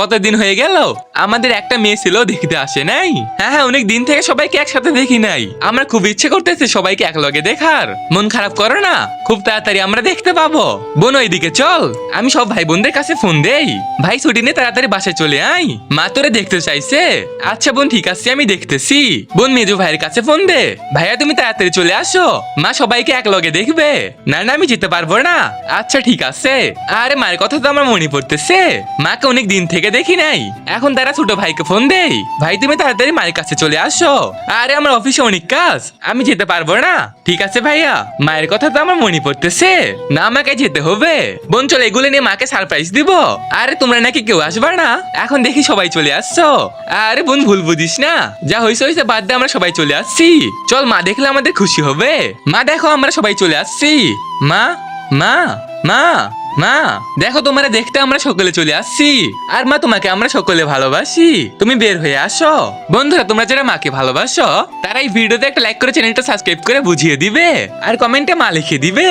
কতদিন হয়ে গেল আমাদের একটা মেয়ে ছিল দেখতে আসে নাই। হ্যাঁ, অনেক দিন থেকে সবাইকে একসাথে দেখি নাই। আমার খুব ইচ্ছে করতেছে সবাইকে একলগে দেখার। মন খারাপ করো না, খুব তাড়াতাড়ি আমরা দেখতে পাবো। বোন ওইদিকে চল, আমি সব ভাই বোনদের কাছে ফোন দেই। ভাই ছুটি নিয়ে তাড়াতাড়ি বাসায় চলে আই। মা তোরে দেখতে চাইছে। আচ্ছা বোন, ঠিক আছে, আমি দেখতেছি। বোন মেজো ভাইয়ের কাছে ফোন দে। ভাইয়া তুমি তাড়াতাড়ি চলে আসো, মা সবাইকে একলগে দেখবে। না না, আমি যেতে পারবো না। আচ্ছা ঠিক আছে। আরে মায়ের কথা তো আমার মনে পড়তেছে, মাকে অনেক দিন থেকে দেখি নাই। এখন তারা ছোট ভাইকে ফোন দেই। ভাই তুমি তাড়াতাড়ি মায়ের কাছে চলে আসো। আরে আমার অফিসে অনেক কাজ, আমি যেতে পারবো না। ঠিক আছে ভাইয়া, মায়ের কথা তো আমার মনে পড়তেছে, না আমাকে যেতে হবে। বোন চল, এগুলো নিয়ে মাকে সারপ্রাইজ দিব। আরে তোমরা নাকি কেউ আসবে না? এখন দেখি সবাই চলে আসছো। আরে বোন ভুল বুঝিস না, যা হয়েছে হয়েছে, বাদ দে, আমরা সবাই চলে আসছি। চল, মা দেখলে আমাদের খুশি হবে। মা দেখো, আমরা সবাই চলে আসছি। মা মা মা মা দেখো, তোমারে দেখতে আমরা সকলে চলে আসছি। আর মা, তোমাকে আমরা সকলে ভালোবাসি, তুমি বের হয়ে আসো। বন্ধুরা, তোমরা যারা মাকে ভালোবাসো তারা এই ভিডিওতে একটা লাইক করে চ্যানেলটা সাবস্ক্রাইব করে বুঝিয়ে দিবে, আর কমেন্টে মা লিখে দিবে।